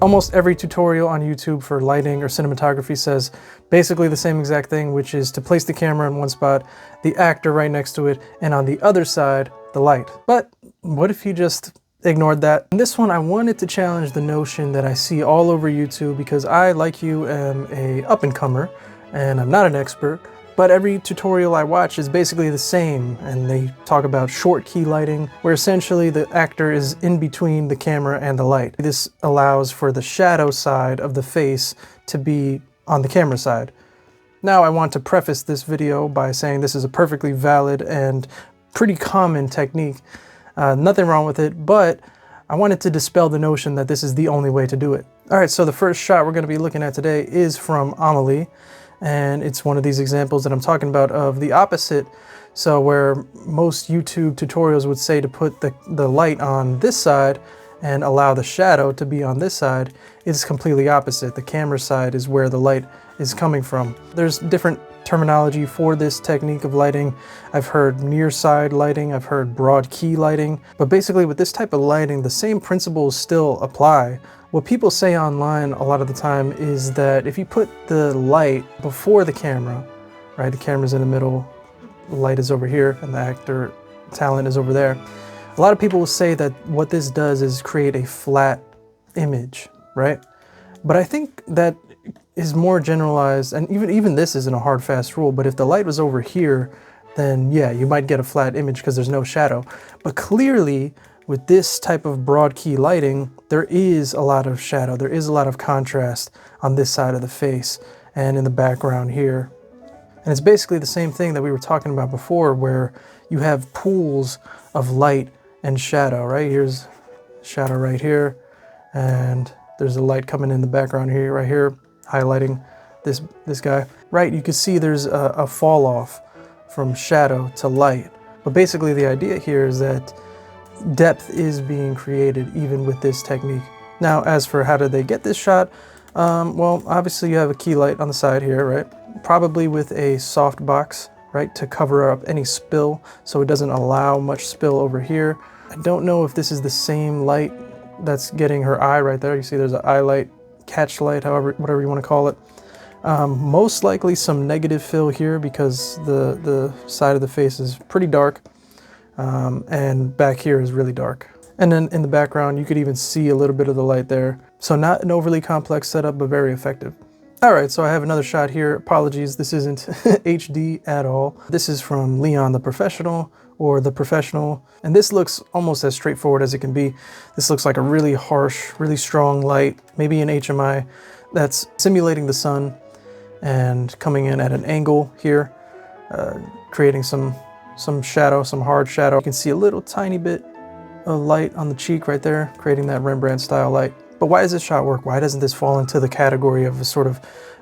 Almost every tutorial on YouTube for lighting or cinematography says basically the same exact thing, which is to place the camera in one spot, the actor right next to it, and on the other side, the light. But what if you just ignored that? In this one, I wanted to challenge the notion that I see all over YouTube, because I, like you, am a up-and-comer, and I'm not an expert, but every tutorial I watch is basically the same, and they talk about short key lighting, where essentially the actor is in between the camera and the light. This allows for the shadow side of the face to be on the camera side. Now, I want to preface this video by saying this is a perfectly valid and pretty common technique. Nothing wrong with it, but I wanted to dispel the notion that this is the only way to do it. All right, so the first shot we're going to be looking at today is from Amélie. And it's one of these examples that I'm talking about of the opposite. So where most YouTube tutorials would say to put the light on this side and allow the shadow to be on this side, it's completely opposite. The camera side is where the light is coming from. There's different terminology for this technique of lighting. I've heard near side lighting, I've heard broad key lighting, but basically with this type of lighting, the same principles still apply. What people say online a lot of the time is that if you put the light before the camera, right, the camera's in the middle, the light is over here, and the actor talent is over there. A lot of people will say that what this does is create a flat image, right? But I think that is more generalized, and even this isn't a hard, fast rule, but if the light was over here, then yeah, you might get a flat image because there's no shadow. But clearly, with this type of broad key lighting, there is a lot of shadow, there is a lot of contrast on this side of the face and in the background here. And it's basically the same thing that we were talking about before, where you have pools of light and shadow, right? Here's shadow right here, and there's a light coming in the background here, right here, highlighting this guy. Right, you can see there's a fall off from shadow to light. But basically the idea here is that depth is being created even with this technique. Now, as for how did they get this shot, well, obviously you have a key light on the side here, right? Probably with a soft box, right, to cover up any spill so it doesn't allow much spill over here. I don't know if this is the same light that's getting her eye right there. You see there's an eye light, catch light, whatever you want to call it. Most likely some negative fill here because the side of the face is pretty dark. And back here is really dark. And then in the background, you could even see a little bit of the light there. So not an overly complex setup, but very effective. All right, so I have another shot here. Apologies, this isn't HD at all. This is from Leon the Professional, or The Professional. And this looks almost as straightforward as it can be. This looks like a really harsh, really strong light, maybe an HMI, that's simulating the sun and coming in at an angle here, creating some shadow, some hard shadow. You can see a little tiny bit of light on the cheek right there, creating that Rembrandt style light. But why does this shot work? Why doesn't this fall into the category of a sort of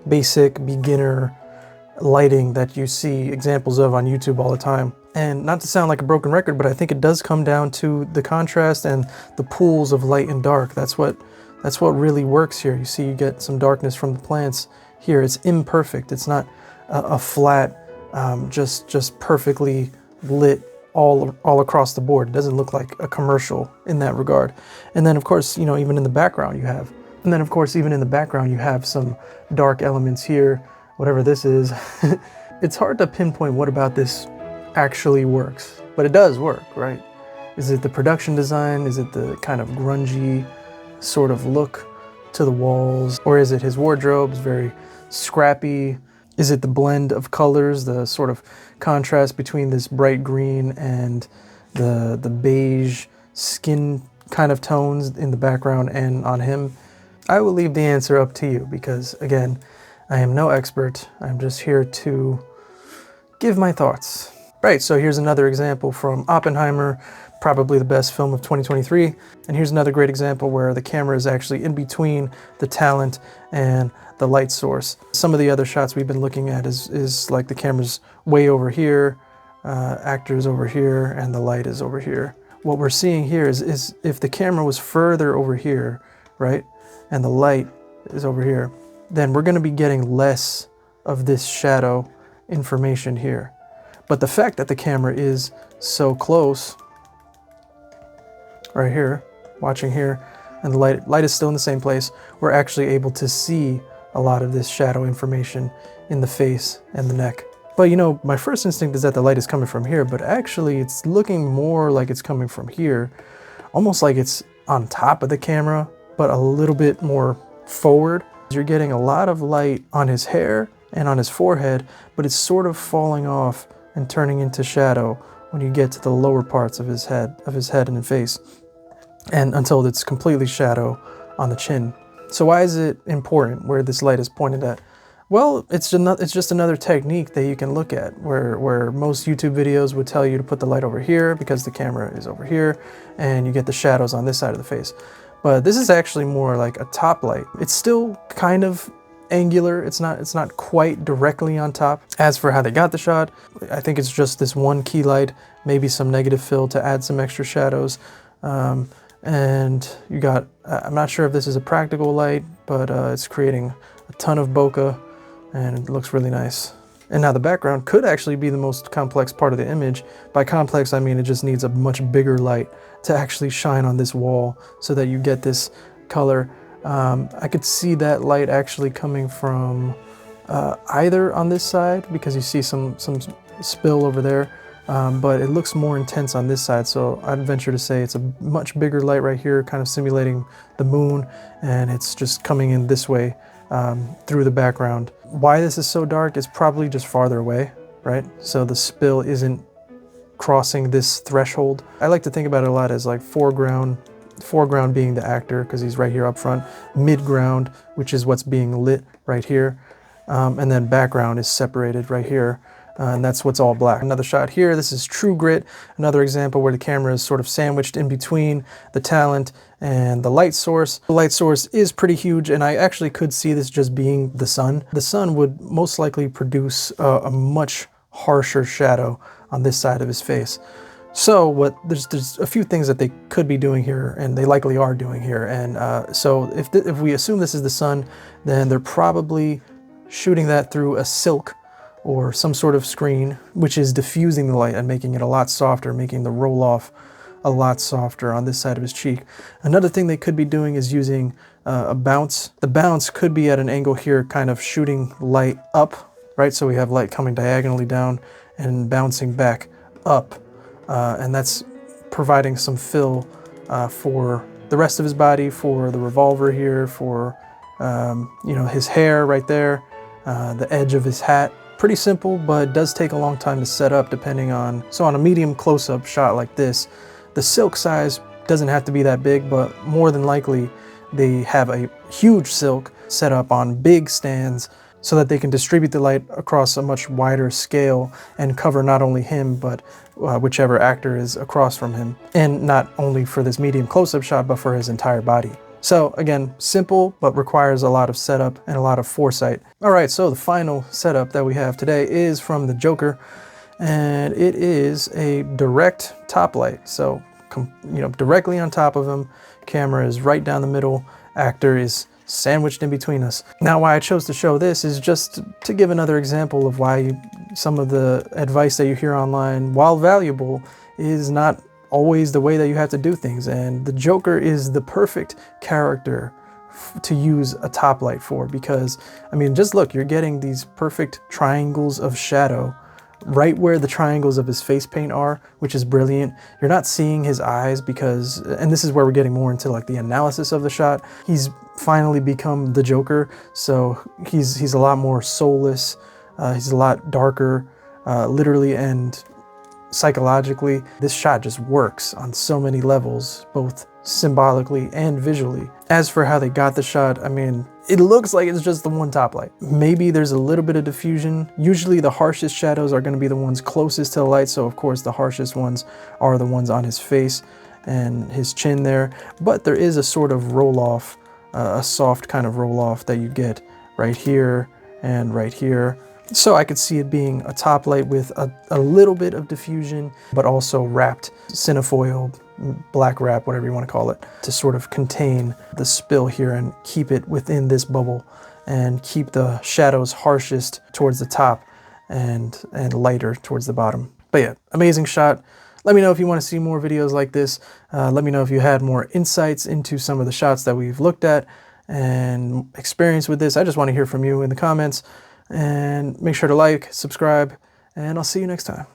basic beginner lighting that you see examples of on YouTube all the time? And not to sound like a broken record, but I think it does come down to the contrast and the pools of light and dark. That's what really works here. You see you get some darkness from the plants here. It's imperfect. It's not a flat, just perfectly lit all across the board. It doesn't look like a commercial in that regard. And then of course, you know, even in the background you have, some dark elements here, whatever this is. It's hard to pinpoint what about this actually works, but it does work, right? Is it the production design? Is it the kind of grungy sort of look to the walls? Or is it his wardrobe's very scrappy? Is it the blend of colors, the sort of contrast between this bright green and the beige skin kind of tones in the background and on him? I will leave the answer up to you because, again, I am no expert. I'm just here to give my thoughts. Right, so here's another example from Oppenheimer, probably the best film of 2023. And here's another great example where the camera is actually in between the talent and the light source. Some of the other shots we've been looking at is like the camera's way over here, actors over here, and the light is over here. What we're seeing here is if the camera was further over here, right, and the light is over here, then we're going to be getting less of this shadow information here. But the fact that the camera is so close, right here, watching here, and the light is still in the same place, we're actually able to see a lot of this shadow information in the face and the neck. But you know, my first instinct is that the light is coming from here, but actually it's looking more like it's coming from here, almost like it's on top of the camera, but a little bit more forward. You're getting a lot of light on his hair and on his forehead, but it's sort of falling off and turning into shadow when you get to the lower parts of his head and his face, and until it's completely shadow on the chin. So why is it important where this light is pointed at? Well, it's just another technique that you can look at, where most YouTube videos would tell you to put the light over here because the camera is over here, and you get the shadows on this side of the face. But this is actually more like a top light. It's still kind of angular. It's not quite directly on top. As for how they got the shot, I think it's just this one key light, maybe some negative fill to add some extra shadows. And you got, I'm not sure if this is a practical light, but it's creating a ton of bokeh, and it looks really nice. And now the background could actually be the most complex part of the image. By complex, I mean it just needs a much bigger light to actually shine on this wall so that you get this color. I could see that light actually coming from either on this side, because you see some spill over there, but it looks more intense on this side. So I'd venture to say it's a much bigger light right here, kind of simulating the moon, and it's just coming in this way through the background. Why this is so dark is probably just farther away, right? So the spill isn't crossing this threshold. I like to think about it a lot as like foreground being the actor, because he's right here up front, midground, which is what's being lit right here, and then background is separated right here, and that's what's all black. Another shot here, this is True Grit, another example where the camera is sort of sandwiched in between the talent and the light source. The light source is pretty huge, and I actually could see this just being the sun. The sun would most likely produce a much harsher shadow on this side of his face. So there's a few things that they could be doing here, and they likely are doing here. And so if we assume this is the sun, then they're probably shooting that through a silk or some sort of screen, which is diffusing the light and making it a lot softer, making the roll off a lot softer on this side of his cheek. Another thing they could be doing is using a bounce. The bounce could be at an angle here, kind of shooting light up, right? So we have light coming diagonally down and bouncing back up. And that's providing some fill for the rest of his body, for the revolver here, for you know, his hair right there, the edge of his hat. Pretty simple, but it does take a long time to set up depending on, so on a medium close-up shot like this, the silk size doesn't have to be that big, but more than likely they have a huge silk set up on big stands so that they can distribute the light across a much wider scale and cover not only him, but whichever actor is across from him. And not only for this medium close-up shot, but for his entire body. So again, simple, but requires a lot of setup and a lot of foresight. All right, so the final setup that we have today is from the Joker, and it is a direct top light. So, you know, directly on top of him, camera is right down the middle, actor is sandwiched in between us. Now, why I chose to show this is just to give another example of why some of the advice that you hear online, while valuable, is not always the way that you have to do things. And the Joker is the perfect character to use a top light for, because, I mean, just look, you're getting these perfect triangles of shadow right where the triangles of his face paint are, which is brilliant. You're not seeing his eyes because, and this is where we're getting more into like the analysis of the shot. He's finally become the Joker, so he's a lot more soulless. He's a lot darker, literally and psychologically. This shot just works on so many levels, both symbolically and visually. As for how they got the shot, I mean, it looks like it's just the one top light. Maybe there's a little bit of diffusion. Usually the harshest shadows are going to be the ones closest to the light, so of course the harshest ones are the ones on his face and his chin there. But there is a sort of roll off, a soft kind of roll off that you get right here and right here. So I could see it being a top light with a little bit of diffusion, but also wrapped cinefoil, black wrap, whatever you want to call it, to sort of contain the spill here and keep it within this bubble and keep the shadows harshest towards the top and lighter towards the bottom. But yeah, amazing shot. Let me know if you want to see more videos like this. Let me know if you had more insights into some of the shots that we've looked at and experience with this. I just want to hear from you in the comments. And make sure to like, subscribe, and I'll see you next time.